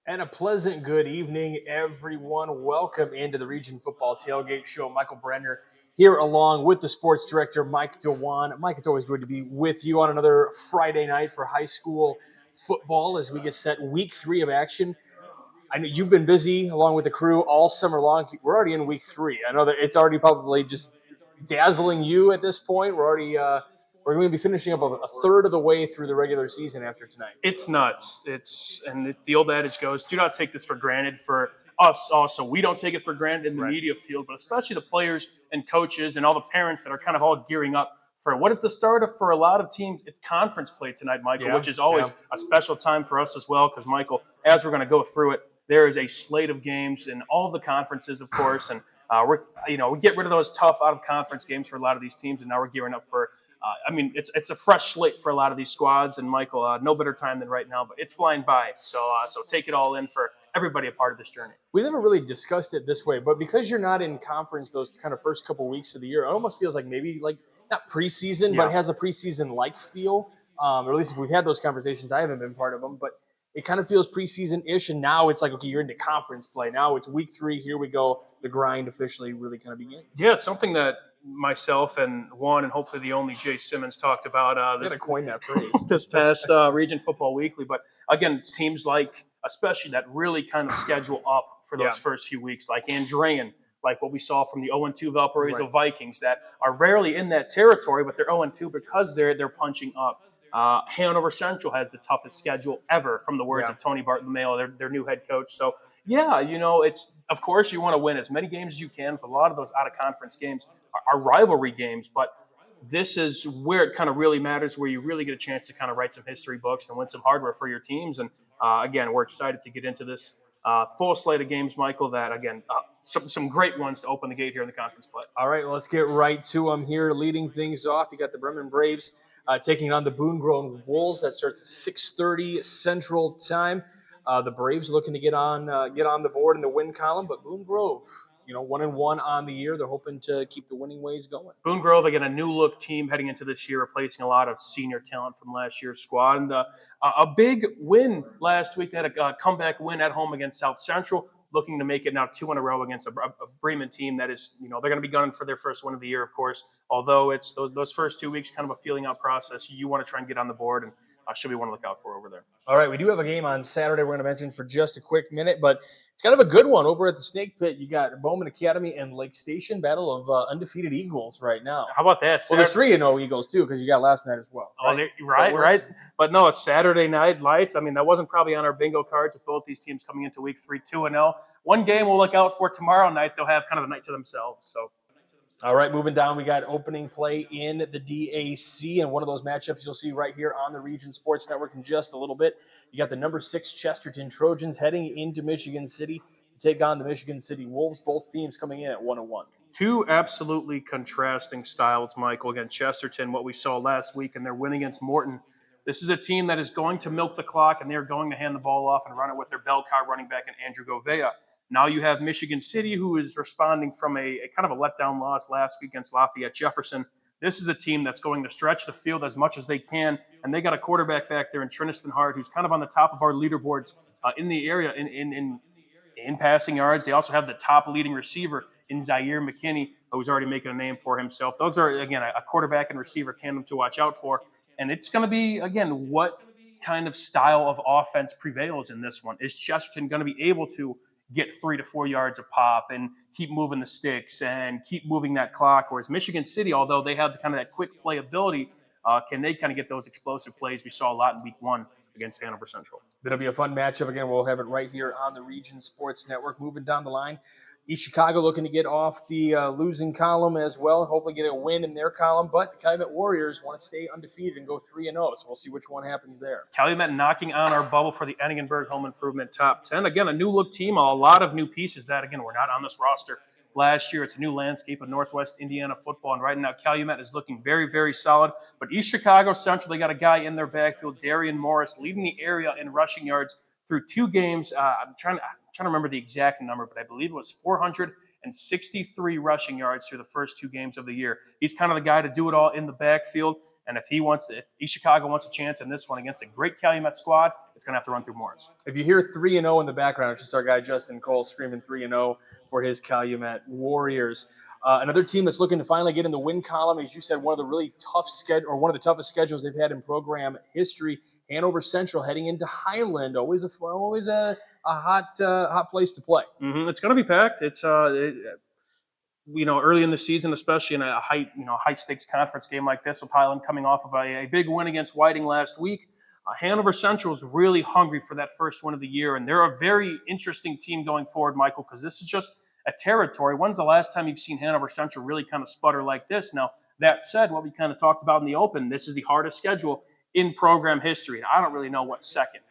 And a pleasant good evening, everyone. Welcome into the Region Football Tailgate Show. Michael Brenner here along with the sports director, Mike Dewan. Mike, it's always good to be with you on another Friday night for high school football as we get set week 3 of action. I know you've been busy along with the crew all summer long. We're already in week 3. I know that it's already probably just dazzling you at this point. We're going to be finishing up a third of the way through the regular season after tonight. It's nuts. The old adage goes, do not take this for granted. For us also, we don't take it for granted in the Right. media field, but especially the players and coaches and all the parents that are kind of all gearing up for what is the start of, for a lot of teams, it's conference play tonight, Michael, which is always a special time for us as well. Because Michael, as we're going to go through it, there is a slate of games in all the conferences, of course, and we get rid of those tough out of conference games for a lot of these teams, and now we're gearing up for. It's a fresh slate for a lot of these squads, and Michael, no better time than right now. But it's flying by, so take it all in for everybody a part of this journey. We never really discussed it this way, but because you're not in conference those kind of first couple weeks of the year, it almost feels like maybe like not preseason, but it has a preseason-like feel. Or at least if we've had those conversations, I haven't been part of them, but it kind of feels preseason-ish, and now it's like, okay, you're into conference play. Now it's week 3, here we go. The grind officially really kind of begins. Yeah, it's something that myself and one and hopefully the only Jay Simmons talked about this past Region Football Weekly. But again, teams like, especially that really kind of schedule up for those first few weeks, like Andrean, like what we saw from the 0-2 Valparaiso Vikings, that are rarely in that territory, but they're 0-2 because they're punching up. Hanover Central has the toughest schedule ever, from the words of Tony Bartolomeo, their new head coach. So, it's, of course, you want to win as many games as you can. For a lot of those out-of-conference games are rivalry games, but this is where it kind of really matters, where you really get a chance to kind of write some history books and win some hardware for your teams. And, again, we're excited to get into this full slate of games, Michael, that, again, some great ones to open the gate here in the conference play. All right, well, let's get right to them here. Leading things off, you got the Bremen Braves taking on the Boone Grove Wolves. That starts at 6:30 Central Time. The Braves looking to get on the board in the win column, but Boone Grove, 1-1 on the year. They're hoping to keep the winning ways going. Boone Grove, again, a new look team heading into this year, replacing a lot of senior talent from last year's squad. And a big win last week. They had a comeback win at home against South Central, looking to make it now 2 in a row against a Bremen team that is, they're going to be gunning for their first win of the year, of course. Although it's those first 2 weeks, kind of a feeling out process. You want to try and get on the board, and should be one to look out for over there. All right, we do have a game on Saturday we're going to mention for just a quick minute, but it's kind of a good one over at the Snake Pit. You got Bowman Academy and Lake Station, battle of undefeated Eagles right now. How about that? Well, there's 3-0 Eagles, too, because you got last night as well. Right. But no, it's Saturday night lights. I mean, that wasn't probably on our bingo cards with both these teams coming into week 3, 2-0. One game we'll look out for tomorrow night. They'll have kind of a night to themselves, so. All right, moving down, we got opening play in the DAC, and one of those matchups you'll see right here on the Region Sports Network in just a little bit. You got the number 6 Chesterton Trojans heading into Michigan City to take on the Michigan City Wolves. Both teams coming in at 1-1. Two absolutely contrasting styles, Michael. Again, Chesterton, what we saw last week in their win against Morton. This is a team that is going to milk the clock, and they're going to hand the ball off and run it with their bell cow running back in Andrew Govea. Now you have Michigan City, who is responding from a kind of a letdown loss last week against Lafayette Jefferson. This is a team that's going to stretch the field as much as they can, and they got a quarterback back there in Triniston Hart, who's kind of on the top of our leaderboards in the area in passing yards. They also have the top leading receiver in Zaire McKinney, who's already making a name for himself. Those are, again, a quarterback and receiver tandem to watch out for. And it's going to be, again, what kind of style of offense prevails in this one? Is Chesterton going to be able to get 3 to 4 yards a pop and keep moving the sticks and keep moving that clock? Whereas Michigan City, although they have kind of that quick playability, can they kind of get those explosive plays we saw a lot in week 1 against Hanover Central? It'll be a fun matchup. Again, we'll have it right here on the Region Sports Network. Moving down the line, East Chicago looking to get off the losing column as well, hopefully get a win in their column. But the Calumet Warriors want to stay undefeated and go 3-0, so we'll see which one happens there. Calumet knocking on our bubble for the Enningenberg Home Improvement Top 10. Again, a new-look team, a lot of new pieces that, again, were not on this roster last year. It's a new landscape of Northwest Indiana football, and right now Calumet is looking very, very solid. But East Chicago Central, they got a guy in their backfield, Darian Morris, leading the area in rushing yards through 2 games. I'm trying to remember the exact number, but I believe it was 463 rushing yards through the first 2 games of the year. He's kind of the guy to do it all in the backfield. And if East Chicago wants a chance in this one against a great Calumet squad, it's going to have to run through Morris. If you hear 3-0 in the background, it's just our guy Justin Cole screaming 3-0 for his Calumet Warriors. Another team that's looking to finally get in the win column, as you said, one of the toughest schedules they've had in program history. Hanover Central heading into Highland, always a hot place to play. Mm-hmm. It's going to be packed. It's early in the season, especially in a high stakes conference game like this, with Highland coming off of a big win against Whiting last week. Hanover Central is really hungry for that first win of the year, and they're a very interesting team going forward, Michael, because this is just a territory. When's the last time you've seen Hanover Central really kind of sputter like this? Now, that said, what we kind of talked about in the open, this is the hardest schedule in program history, and I don't really know what's second.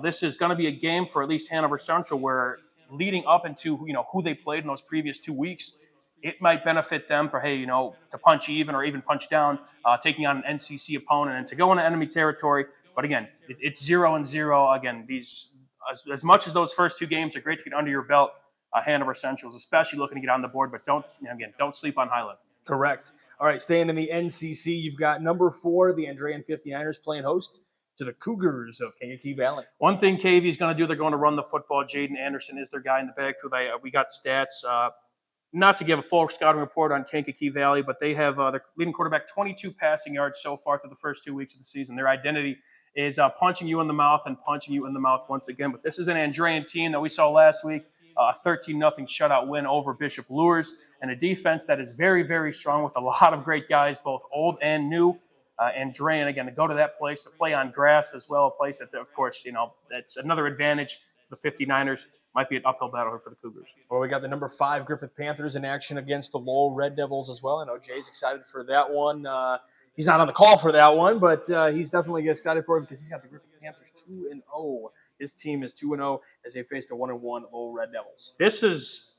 This is going to be a game for at least Hanover Central where leading up into who they played in those previous 2 weeks, it might benefit them for, to punch even or even punch down, taking on an NCC opponent and to go into enemy territory. But again, it's 0-0. Again, as much as those first 2 games are great to get under your belt, Hanover Central is especially looking to get on the board. But don't sleep on Highland. Correct. All right, staying in the NCC, you've got number 4, the Andrean 59ers, playing host to the Cougars of Kankakee Valley. One thing KV is going to do, they're going to run the football. Jaden Anderson is their guy in the backfield. We got stats. Not to give a full scouting report on Kankakee Valley, but they have their leading quarterback 22 passing yards so far through the first 2 weeks of the season. Their identity is punching you in the mouth and punching you in the mouth once again. But this is an Andrean team that we saw last week, a 13-0 shutout win over Bishop Lures, and a defense that is very, very strong with a lot of great guys, both old and new. Andrean, again, to go to that place, to play on grass as well, a place that, of course, that's another advantage for the 59ers. Might be an uphill battle for the Cougars. Well, we got the number 5 Griffith Panthers in action against the Lowell Red Devils as well. I know Jay's excited for that one. He's not on the call for that one, but he's definitely excited for it because he's got the Griffith Panthers 2-0. His team is 2-0 as they faced a 1-1 Lowell Red Devils. This is,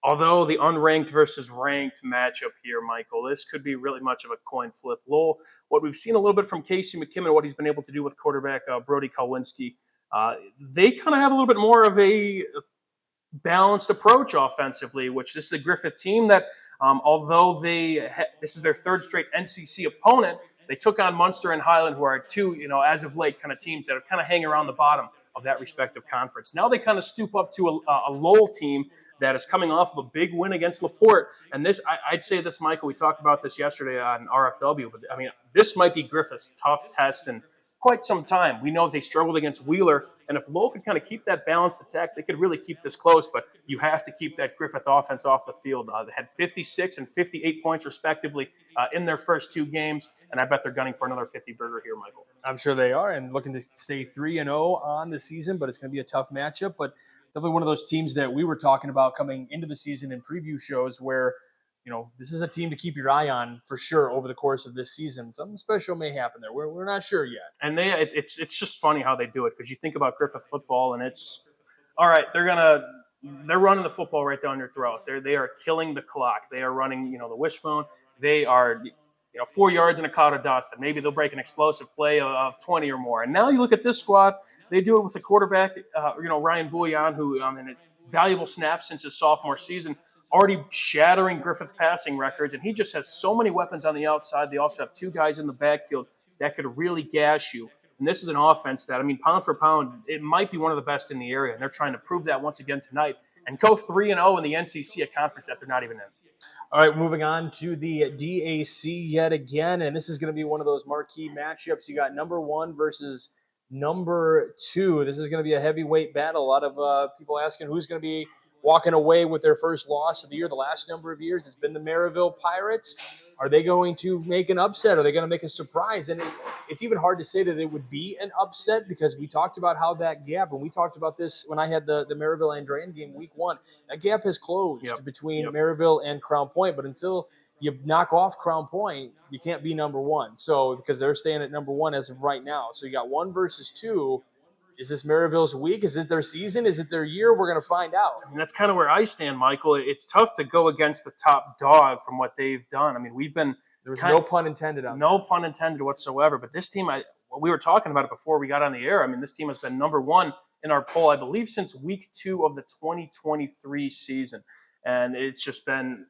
although the unranked versus ranked matchup here, Michael, this could be really much of a coin flip. Lowell, what we've seen a little bit from Casey McKimmon, what he's been able to do with quarterback Brody Kowinski, they kind of have a little bit more of a balanced approach offensively, which this is a Griffith team that, although this is their 3rd straight NCC opponent, they took on Munster and Highland, who are 2, as of late, kind of teams that are kind of hang around the bottom of that respective conference. Now they kind of stoop up to a Lowell team that is coming off of a big win against LaPorte. And this, I'd say this, Michael, we talked about this yesterday on RFW, but I mean, this might be Griffith's tough test in quite some time. We know they struggled against Wheeler, and if Lowell could kind of keep that balanced attack, they could really keep this close, but you have to keep that Griffith offense off the field. They had 56 and 58 points, respectively, in their first 2 games, and I bet they're gunning for another 50-burger here, Michael. I'm sure they are, and looking to stay 3-0 on the season, but it's going to be a tough matchup, but definitely one of those teams that we were talking about coming into the season in preview shows where, this is a team to keep your eye on for sure over the course of this season. Something special may happen there. We're not sure yet. And it's just funny how they do it, because you think about Griffith football, and it's all right. They're running the football right down your throat. They are killing the clock. They are running the wishbone. They are 4 yards in a cloud of dust, and maybe they'll break an explosive play of 20 or more. And now you look at this squad. They do it with a quarterback, Ryan Bouillon, who in his valuable snaps since his sophomore season, already shattering Griffith passing records, and he just has so many weapons on the outside. They also have 2 guys in the backfield that could really gash you. And this is an offense that, pound for pound, it might be one of the best in the area, and they're trying to prove that once again tonight and go 3-0 in the NCC, a conference that they're not even in. All right, moving on to the DAC yet again, and this is going to be one of those marquee matchups. You got number 1 versus number 2. This is going to be a heavyweight battle. A lot of people asking who's going to be walking away with their first loss of the year. The last number of years, it's been the Maryville Pirates. Are they going to make an upset? Are they going to make a surprise? And it's even hard to say that it would be an upset because we talked about how that gap, and we talked about this when I had the Maryville Andrean game week 1, that gap has closed between Maryville and Crown Point. But until you knock off Crown Point, you can't be number 1. So because they're staying at number 1 as of right now. So you got 1 versus 2. Is this Maryville's week? Is it their season? Is it their year? We're going to find out. That's kind of where I stand, Michael. It's tough to go against the top dog from what they've done. We've been – There's no pun intended on that. No pun intended whatsoever. But this team, we were talking about it before we got on the air. This team has been number 1 in our poll, I believe, since week 2 of the 2023 season. And it's just been,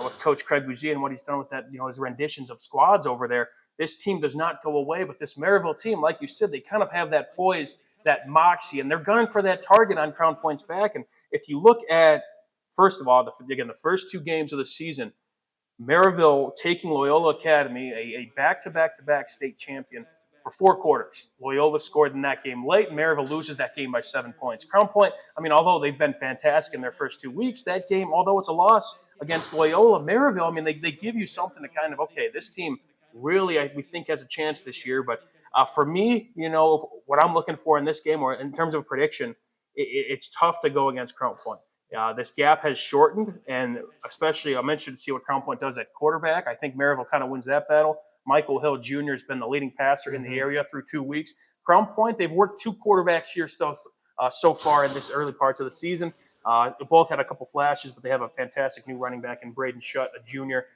with Coach Craig Bougie and what he's done with that, his renditions of squads over there, this team does not go away. But this Maryville team, like you said, they kind of have that poise, that moxie, and they're gunning for that target on Crown Point's back. And if you look at, first of all, the first 2 games of the season, Maryville taking Loyola Academy, a back-to-back-to-back state champion, for 4 quarters. Loyola scored in that game late, and Maryville loses that game by 7 points. Crown Point, I mean, although they've been fantastic in their first 2 weeks, that game, although it's a loss against Loyola, Maryville, I mean, they give you something to kind of, okay, this team really, we think, has a chance this year. But for me, what I'm looking for in this game, or in terms of a prediction, it's tough to go against Crown Point. This gap has shortened, and especially I'm interested to see what Crown Point does at quarterback. I think Maryville kind of wins that battle. Michael Hill Jr. has been the leading passer in the area through 2 weeks. Crown Point, they've worked 2 quarterbacks here so far in this early parts of the season. They both had a couple flashes, but they have a fantastic new running back in Braden Shutt, a junior.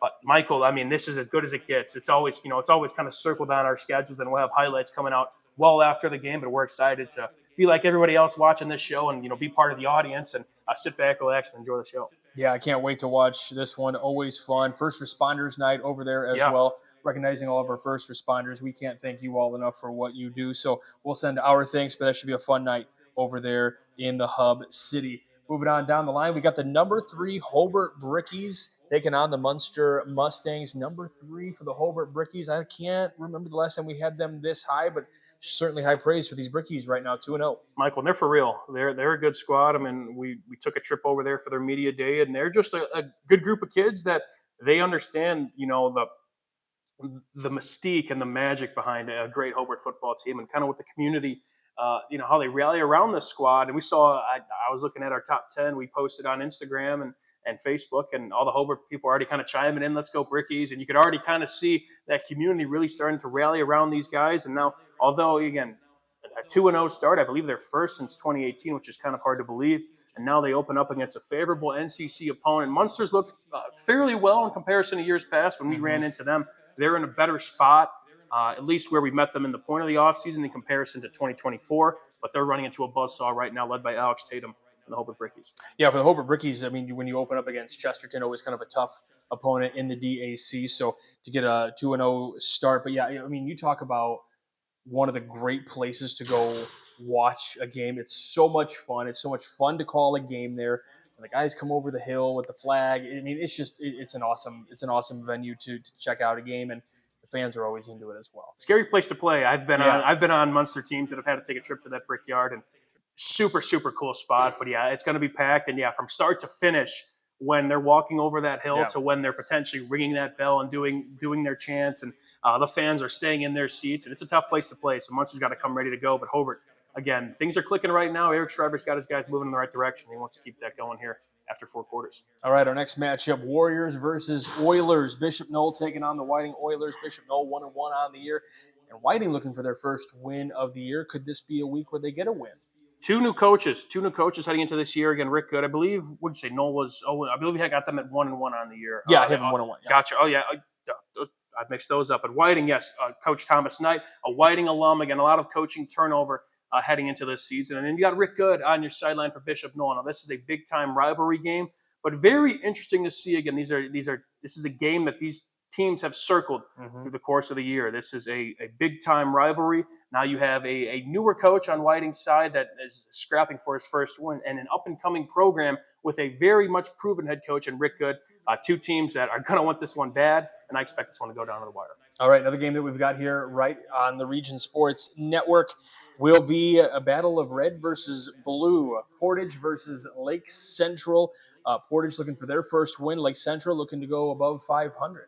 But Michael, I mean, this is as good as it gets. It's always kind of circled on our schedules, and we'll have highlights coming out well after the game. But we're excited to be like everybody else watching this show, and be part of the audience and sit back, relax, and enjoy the show. Yeah, I can't wait to watch this one. Always fun. First responders night over there as well. Recognizing all of our first responders. We can't thank you all enough for what you do. So we'll send our thanks, but that should be a fun night over there in the Hub City. Moving on down the line, we got the number 3 Hobart Brickies taking on the Munster Mustangs. Number 3 for the Hobart Brickies. I can't remember the last time we had them this high, but certainly high praise for these Brickies right now, 2-0. Michael, and they're for real. They're a good squad. I mean, we took a trip over there for their media day, and they're just a good group of kids that they understand, the mystique and the magic behind a great Hobart football team, and kind of what the community, how they rally around this squad. And we saw, I was looking at our top 10 we posted on Instagram and Facebook, and all the Hobart people are already kind of chiming in, let's go Brickies. And you could already kind of see that community really starting to rally around these guys. And now, although, again, a 2-0 start, I believe they're first since 2018, which is kind of hard to believe. And now they open up against a favorable NCC opponent. Munster's looked fairly well in comparison to years past when we ran into them. They're in a better spot, at least where we met them in the point of the offseason in comparison to 2024. But they're running into a buzzsaw right now, led by Alex Tatum and the Hobart Brickies. Yeah, for the Hobart Brickies, I mean, when you open up against Chesterton, always kind of a tough opponent in the DAC. So to get a 2-0 start. But yeah, I mean, you talk about one of the great places to go watch a game. It's so much fun. It's so much fun to call a game there. And the guys come over the hill with the flag. I mean, it's an awesome venue to check out a game, and the fans are always into it as well. Scary place to play. I've been on Munster teams that have had to take a trip to that Brickyard, and super cool spot. But yeah, it's going to be packed, and yeah, from start to finish, when they're walking over that hill to when they're potentially ringing that bell and doing their chants, and the fans are staying in their seats, and it's a tough place to play. So Munster's got to come ready to go. But Hobart, again, things are clicking right now. Eric Schreiber's got his guys moving in the right direction. He wants to keep that going here after 4 quarters. All right, our next matchup, Warriors versus Oilers. Bishop Knoll taking on the Whiting Oilers. Bishop Knoll 1-1 on the year, and Whiting looking for their first win of the year. Could this be a week where they get a win? Two new coaches heading into this year. Again, Rick Good. I believe, what'd you say, Knoll was, I believe he got them at 1-1 on the year. Yeah, him 1-1. Yeah. Gotcha. Oh, yeah. I've mixed those up. But Whiting, yes, Coach Thomas Knight, a Whiting alum. Again, a lot of coaching turnover heading into this season. And then you got Rick Good on your sideline for Bishop Knoll. Now, this is a big-time rivalry game, but very interesting to see. Again, this is a game that these teams have circled through the course of the year. This is a big-time rivalry. Now you have a newer coach on Whiting's side that is scrapping for his first win, and an up-and-coming program with a very much proven head coach in Rick Good. 2 teams that are going to want this one bad, and I expect this one to go down to the wire. All right, another game that we've got here right on the Region Sports Network will be a battle of red versus blue. Portage versus Lake Central. Portage looking for their first win. Lake Central looking to go above 500.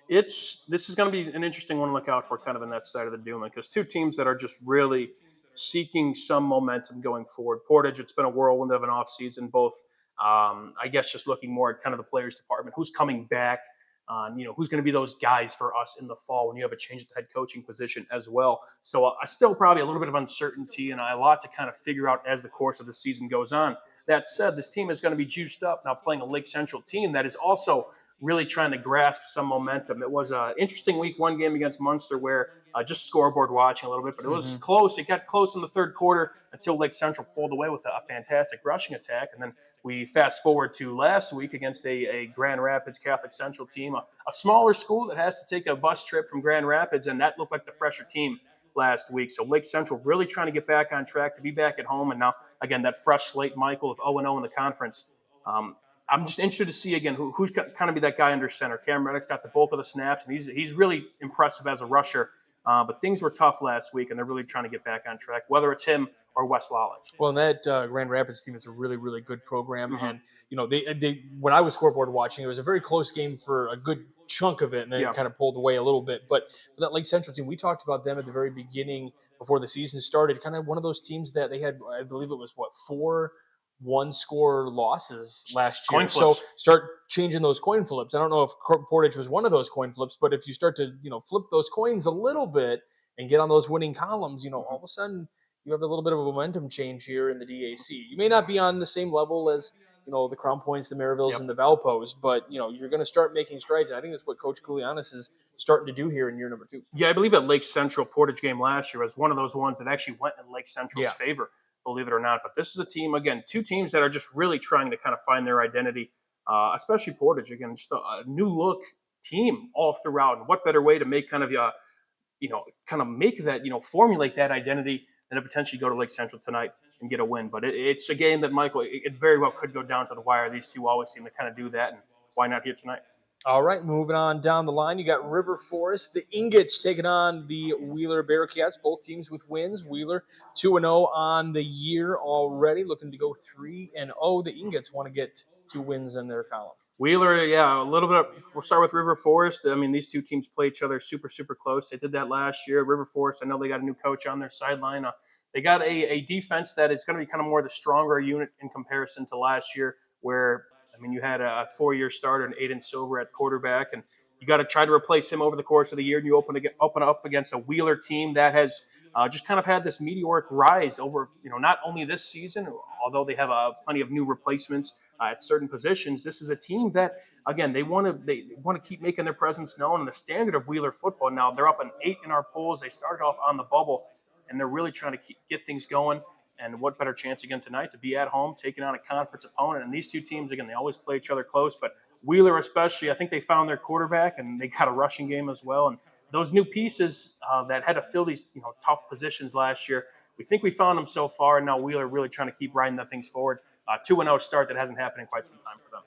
This is going to be an interesting one to look out for, kind of in that side of the doom, because 2 teams that are just really seeking some momentum going forward. Portage, it's been a whirlwind of an offseason, both, I guess, just looking more at kind of the players department, who's coming back, who's going to be those guys for us in the fall when you have a change at the head coaching position as well. So still probably a little bit of uncertainty and a lot to kind of figure out as the course of the season goes on. That said, this team is going to be juiced up now, playing a Lake Central team that is also really trying to grasp some momentum. It was an interesting week one game against Munster where just scoreboard watching a little bit, but it was Mm-hmm. close. It got close in the third quarter until Lake Central pulled away with a fantastic rushing attack. And then we fast forward to last week against a Grand Rapids Catholic Central team, a smaller school that has to take a bus trip from Grand Rapids, and that looked like the fresher team last week. So Lake Central really trying to get back on track to be back at home. And now, again, that fresh slate, Michael, of 0-0 in the conference. Um, I'm just interested to see again who's kind of be that guy under center. Cam Reddick's got the bulk of the snaps, and he's really impressive as a rusher. But things were tough last week, and they're really trying to get back on track, whether it's him or Wes Lawless. Well, and that Grand Rapids team is a really, really good program, Mm-hmm. and they when I was scoreboard watching, it was a very close game for a good chunk of it, and then Yeah. it kind of pulled away a little bit. But for that Lake Central team, we talked about them at the very beginning before the season started. Kind of one of those teams that they had, I believe it was four one-score losses last year. Coin So flips. start changing those coin flips. I don't know if Portage was one of those coin flips, but if you start to flip those coins a little bit and get on those winning columns, all of a sudden you have a little bit of a momentum change here in the DAC. You may not be on the same level as the Crown Points, the Marivilles, Yep. and the Valpos, but you're going to start making strides. And I think that's what Coach Koulianis is starting to do here in year number 2. Yeah, I believe that Lake Central Portage game last year was one of those ones that actually went in Lake Central's favor, believe it or not. But this is a team, again, two teams that are just really trying to kind of find their identity, especially Portage. Again, just a new look team all throughout. And what better way to make kind of kind of make that, formulate that identity than to potentially go to Lake Central tonight and get a win. But it's a game that, Michael, it very well could go down to the wire. These two always seem to kind of do that. And why not here tonight? All right, moving on down the line, you got River Forest, the Ingots taking on the Wheeler Bearcats. Both teams with wins. Wheeler 2-0 on the year already, looking to go 3-0. The Ingots want to get 2 wins in their column. Wheeler, yeah, a little bit. We'll start with River Forest. I mean, these two teams play each other super, super close. They did that last year. River Forest, I know they got a new coach on their sideline. They got a defense that is going to be kind of more the stronger unit in comparison to last year, where, I mean, you had a 4-year starter and Aiden Silver at quarterback, and you got to try to replace him over the course of the year, and you open up against a Wheeler team that has just kind of had this meteoric rise over, not only this season, although they have plenty of new replacements at certain positions. This is a team that, again, they want to keep making their presence known. And the standard of Wheeler football now, they're up an 8 in our polls. They started off on the bubble, and they're really trying to get things going. And what better chance again tonight to be at home, taking on a conference opponent. And these two teams, again, they always play each other close, but Wheeler especially, I think they found their quarterback, and they got a rushing game as well. And those new pieces that had to fill these tough positions last year, we think we found them so far, and now Wheeler really trying to keep riding that things forward. 2-0 start that hasn't happened in quite some time for them.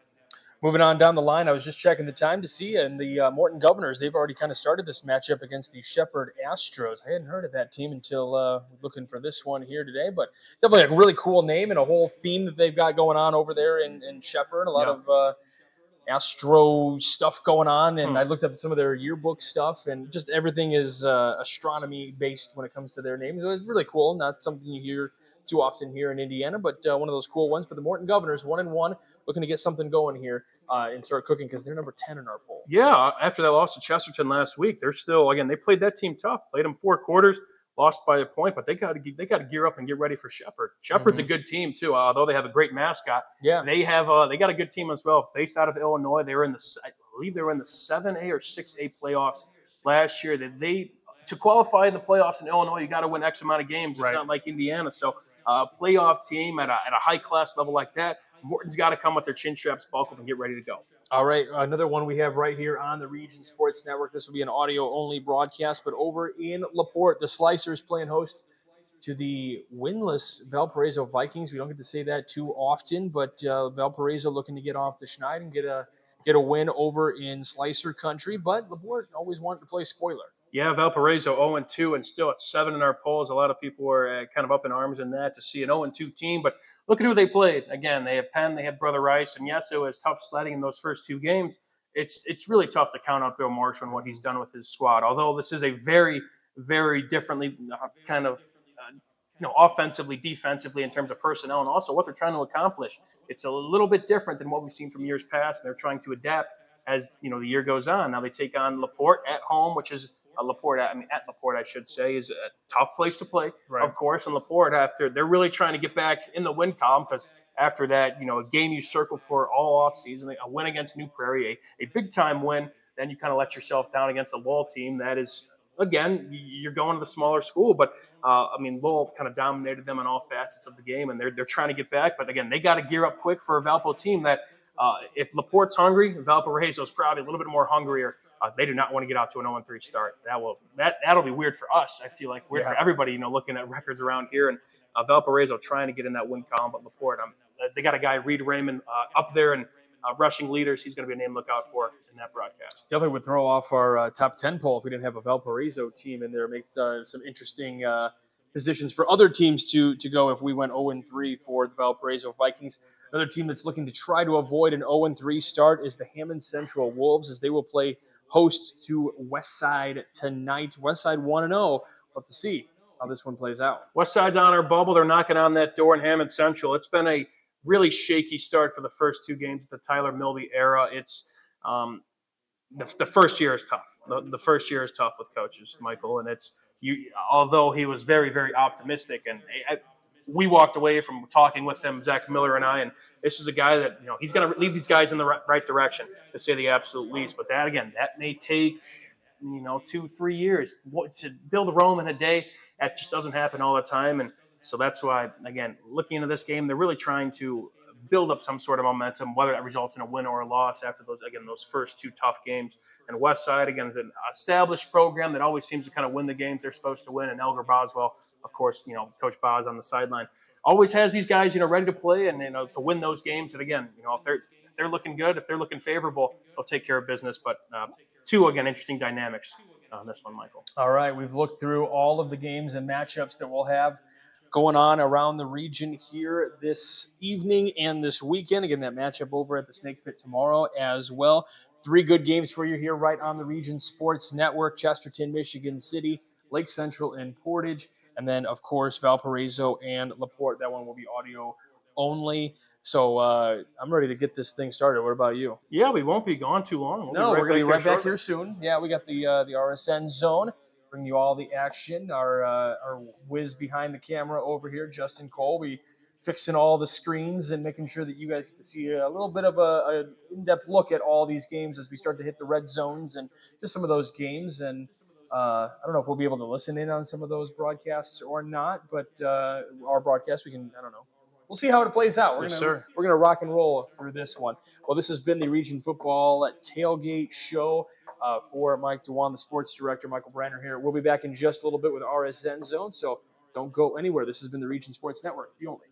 Moving on down the line, I was just checking the time to see, and the Morton Governors, they've already kind of started this matchup against the Shepherd Astros. I hadn't heard of that team until looking for this one here today, but definitely a really cool name and a whole theme that they've got going on over there in Shepherd. A lot of Astro stuff going on, and I looked up some of their yearbook stuff, and just everything is astronomy based when it comes to their names. It's really cool. Not something you hear too often here in Indiana, but one of those cool ones. But the Morton Governors 1-1, looking to get something going here and start cooking because they're number 10 in our poll. Yeah, after that loss to Chesterton last week, they're still, again, they played that team tough. Played them 4 quarters, lost by a point, but they got to gear up and get ready for Shepherd. Shepherd's a good team too, although they have a great mascot. Yeah, they got a good team as well, based out of Illinois. They were I believe they were in the 7A or 6A playoffs last year. To qualify in the playoffs in Illinois, you got to win X amount of games. It's not like Indiana, so a playoff team at a high class level like that, Morton's got to come with their chin straps buckled and get ready to go. All right, another one we have right here on the Region Sports Network. This will be an audio-only broadcast, but over in LaPorte, the Slicers playing host to the winless Valparaiso Vikings. We don't get to say that too often, but Valparaiso looking to get off the schneid and get a win over in Slicer country, but LaPorte always wanted to play spoiler. Yeah, Valparaiso 0-2 and still at 7 in our polls. A lot of people were kind of up in arms in that to see an 0-2 team. But look at who they played. Again, they have Penn, they had Brother Rice, and yes, it was tough sledding in those first 2 games. It's really tough to count out Bill Marshall and what he's done with his squad. Although this is a very, very differently kind of offensively, defensively in terms of personnel and also what they're trying to accomplish. It's a little bit different than what we've seen from years past, and they're trying to adapt as the year goes on. Now they take on LaPorte at home, which is at LaPorte, I should say, is a tough place to play, of course. And LaPorte, they're really trying to get back in the win column because after that, a game you circle for all off season, a win against New Prairie, a big time win. Then you kind of let yourself down against a Lowell team that is, again, you're going to the smaller school, but Lowell kind of dominated them on all facets of the game, and they're trying to get back. But again, they got to gear up quick for a Valpo team that, if LaPorte's hungry, Valparaiso's probably a little bit more hungrier. They do not want to get out to an 0-3 start. That'll be weird for us. I feel like weird for everybody. Looking at records around here, and Valparaiso trying to get in that win column, but LaPorte, they got a guy, Reed Raymond, up there, and rushing leaders. He's going to be a name to look out for in that broadcast. Definitely would throw off our top 10 poll if we didn't have a Valparaiso team in there. Makes some interesting positions for other teams to go if we went 0-3 for the Valparaiso Vikings. Another team that's looking to try to avoid an 0-3 start is the Hammond Central Wolves, as they will play host to Westside tonight. Westside 1-0. We'll have to see how this one plays out. Westside's on our bubble. They're knocking on that door in Hammond Central. It's been a really shaky start for the first two games of the Tyler Milby era. It's the first year is tough. The first year is tough with coaches, Michael, and although he was very, very optimistic, and we walked away from talking with him, Zach Miller and I, and this is a guy that he's going to lead these guys in the right direction, to say the absolute least. But that may take 2-3 years to build a Rome in a day. That just doesn't happen all the time, and so that's why, again, looking into this game, they're really trying to build up some sort of momentum, whether that results in a win or a loss after those first two tough games. And Westside, again, is an established program that always seems to kind of win the games they're supposed to win. And Elgar Boswell, of course, Coach Boz on the sideline, always has these guys, ready to play and to win those games. And again, if they're looking good, if they're looking favorable, they'll take care of business. But two, again, interesting dynamics on this one, Michael. All right, we've looked through all of the games and matchups that we'll have going on around the region here this evening and this weekend. Again, that matchup over at the Snake Pit tomorrow as well. 3 good games for you here right on the Region Sports Network: Chesterton, Michigan City, Lake Central, and Portage. And then, of course, Valparaiso and LaPorte. That one will be audio only. So I'm ready to get this thing started. What about you? Yeah, we won't be gone too long. We're going to be right back here soon. Yeah, we got the RSN zone. Bring you all the action. Our whiz behind the camera over here, Justin Cole, we fixing all the screens and making sure that you guys get to see a little bit of a in-depth look at all these games as we start to hit the red zones and just some of those games. And I don't know if we'll be able to listen in on some of those broadcasts or not, but our broadcast, I don't know. We'll see how it plays out. We're gonna rock and roll through this one. Well, this has been the Region Football Tailgate Show. For Mike Dewan, the sports director, Michael Branner here. We'll be back in just a little bit with RSN Zone, so don't go anywhere. This has been the Region Sports Network, the only